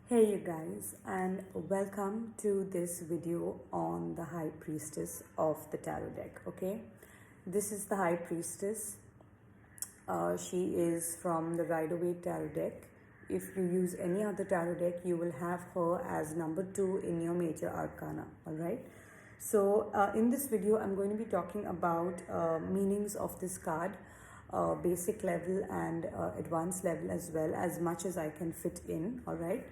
Hey you guys, and welcome to this video on the High Priestess of the Tarot deck. Okay, this is the High Priestess. She is from the Rider-Waite Tarot deck. If you use any other tarot deck, you will have her as number 2 in your major arcana. Alright, so in this video, I'm going to be talking about meanings of this card, basic level and advanced level as well, as much as I can fit in. Alright.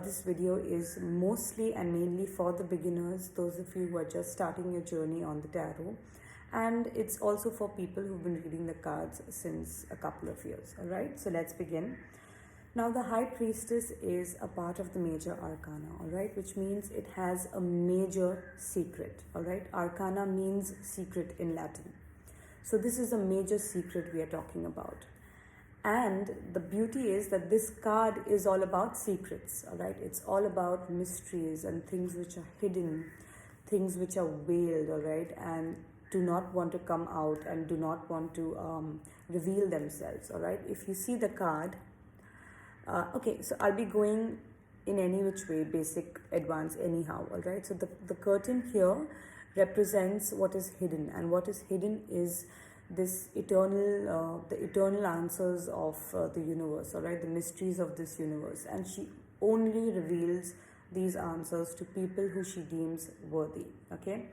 This video is mostly and mainly for the beginners, those of you who are just starting your journey on the tarot, and it's also for people who've been reading the cards since a couple of years. All right, so let's begin. Now, the High Priestess is a part of the major arcana, all right, which means it has a major secret. All right, arcana means secret in Latin. So this is a major secret we are talking about. And the beauty is that this card is all about secrets, all right? It's all about mysteries and things which are hidden, things which are veiled, all right? And do not want to come out and do not want to reveal themselves, all right? If you see the card, okay, so I'll be going in any which way, basic, advanced, anyhow, all right? So the curtain here represents what is hidden, and what is hidden is this eternal, the eternal answers of the universe, all right, the mysteries of this universe. And she only reveals these answers to people who she deems worthy, okay?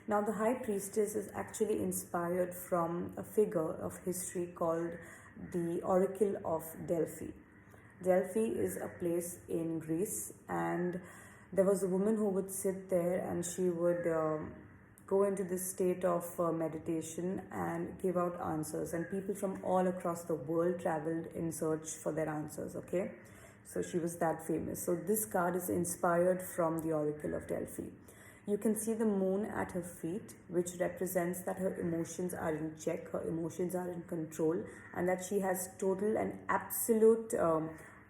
Now, the High Priestess is actually inspired from a figure of history called the Oracle of Delphi. Delphi is a place in Greece, and there was a woman who would sit there and she would go into this state of meditation and give out answers, and people from all across the world traveled in search for their answers, okay? So she was that famous. So this card is inspired from the Oracle of Delphi. You can see the moon at her feet, which represents that her emotions are in check, her emotions are in control, and that she has total and absolute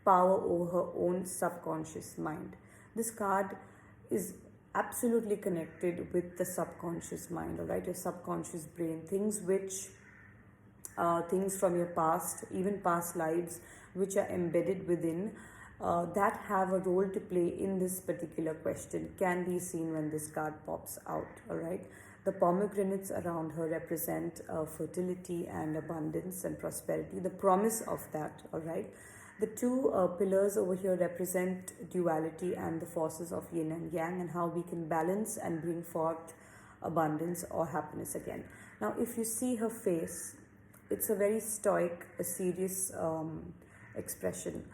power over her own subconscious mind. This card is absolutely connected with the subconscious mind, all right, your subconscious brain, things from your past, even past lives, which are embedded within, that have a role to play in this particular question, can be seen when this card pops out, all right. The pomegranates around her represent fertility and abundance and prosperity, the promise of that, all right. The two pillars over here represent duality and the forces of yin and yang, and how we can balance and bring forth abundance or happiness again. Now, if you see her face, it's a very stoic, a serious expression,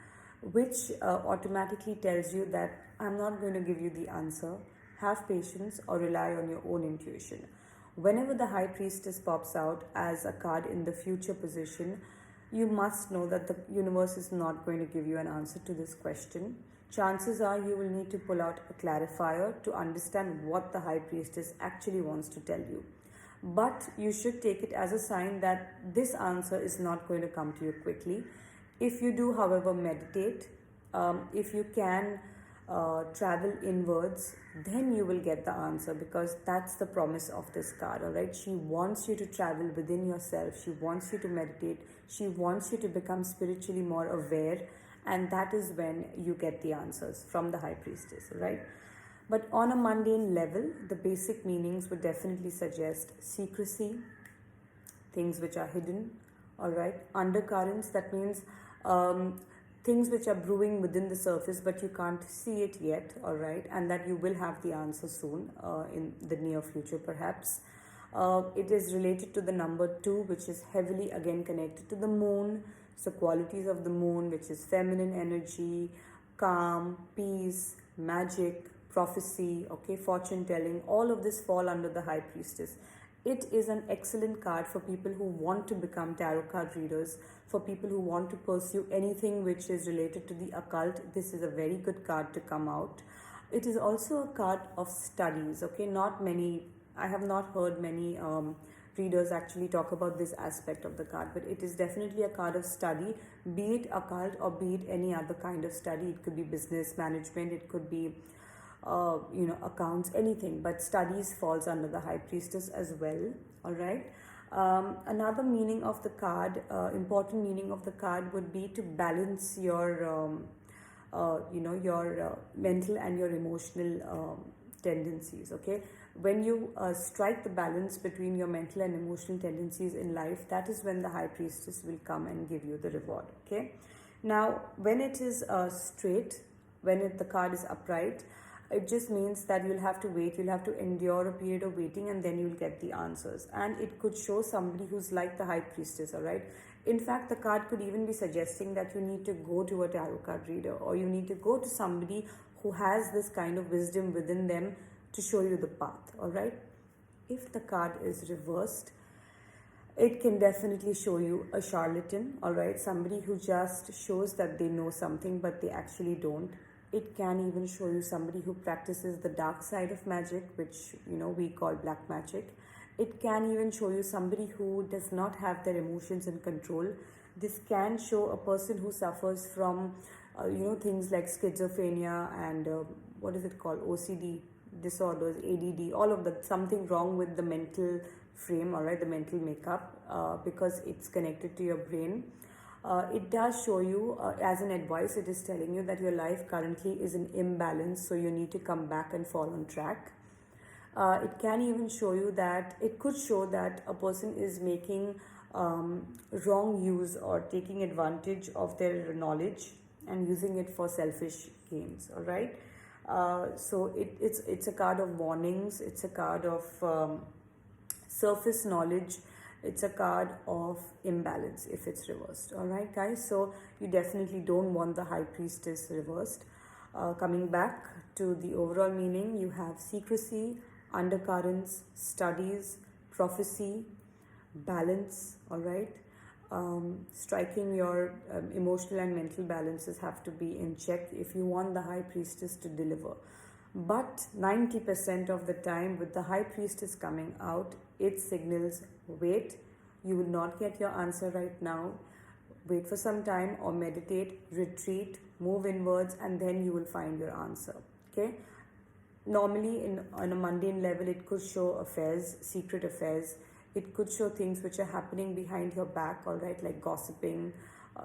which automatically tells you that I'm not going to give you the answer. Have patience or rely on your own intuition. Whenever the High Priestess pops out as a card in the future position, you must know that the universe is not going to give you an answer to this question. Chances are you will need to pull out a clarifier to understand what the High Priestess actually wants to tell you. But you should take it as a sign that this answer is not going to come to you quickly. If you do, however, meditate, if you can travel inwards, then you will get the answer, because that's the promise of this card, all right? She wants you to travel within yourself. She wants you to meditate. She wants you to become spiritually more aware, and that is when you get the answers from the High Priestess, right? But on a mundane level, the basic meanings would definitely suggest secrecy, things which are hidden, all right? Undercurrents, that means things which are brewing within the surface, but you can't see it yet, all right? And that you will have the answer soon, in the near future, perhaps. It is related to the number 2, which is heavily again connected to the moon. So qualities of the moon, which is feminine energy, calm, peace, magic, prophecy, okay, fortune telling, all of this fall under the High Priestess. It is an excellent card for people who want to become tarot card readers, for people who want to pursue anything which is related to the occult. This is a very good card to come out. It is also a card of studies, okay? I have not heard many readers actually talk about this aspect of the card, but it is definitely a card of study, be it occult or be it any other kind of study. It could be business management, it could be accounts, anything, but studies falls under the High Priestess as well, all right. Another meaning of the card, important meaning of the card, would be to balance your your mental and your emotional tendencies. Okay, when you strike the balance between your mental and emotional tendencies in life, that is when the High Priestess will come and give you the reward. Okay, now when it is straight, the card is upright, it just means that you'll have to wait, you'll have to endure a period of waiting, and then you'll get the answers. And it could show somebody who's like the High Priestess. All right, in fact, the card could even be suggesting that you need to go to a tarot card reader, or you need to go to somebody who has this kind of wisdom within them to show you the path. All right, if the card is reversed, it can definitely show you a charlatan. All right, somebody who just shows that they know something but they actually don't. It can even show you somebody who practices the dark side of magic, which we call black magic. It can even show you somebody who does not have their emotions in control. This can show a person who suffers from things like schizophrenia and what is it called, OCD disorders, ADD, all of that, something wrong with the mental frame, all right, the mental makeup, because it's connected to your brain. It does show you, as an advice, it is telling you that your life currently is in imbalance, so you need to come back and fall on track. It can even show you that, it could show that a person is making wrong use or taking advantage of their knowledge and using it for selfish gains. All right. So it's a card of warnings. It's a card of surface knowledge. It's a card of imbalance if it's reversed. All right, guys. So you definitely don't want the High Priestess reversed. Coming back to the overall meaning, you have secrecy, undercurrents, studies, prophecy, balance. All right. Striking your emotional and mental balances have to be in check if you want the High Priestess to deliver. But 90% of the time, with the High Priestess coming out, it signals wait, you will not get your answer right now. Wait for some time, or meditate, retreat, move inwards, and then you will find your answer. Okay. Normally, on a mundane level, it could show affairs, secret affairs. It could show things which are happening behind your back, all right, like gossiping,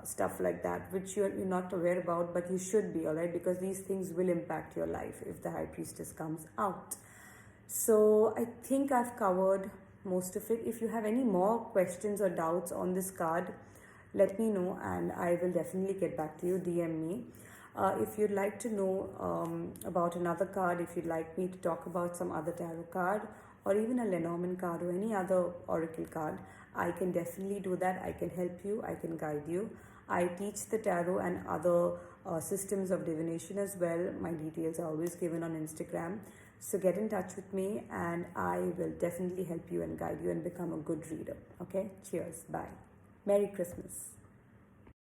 stuff like that, which you're not aware about, but you should be, all right, because these things will impact your life if the High Priestess comes out. So I think I've covered most of it. If you have any more questions or doubts on this card, let me know and I will definitely get back to you. DM me. If you'd like to know about another card, if you'd like me to talk about some other tarot card, or even a Lenormand card or any other oracle card, I can definitely do that. I can help you, I can guide you. I teach the tarot and other systems of divination as well. My details are always given on Instagram. So get in touch with me and I will definitely help you and guide you and become a good reader. Okay, cheers, bye. Merry Christmas.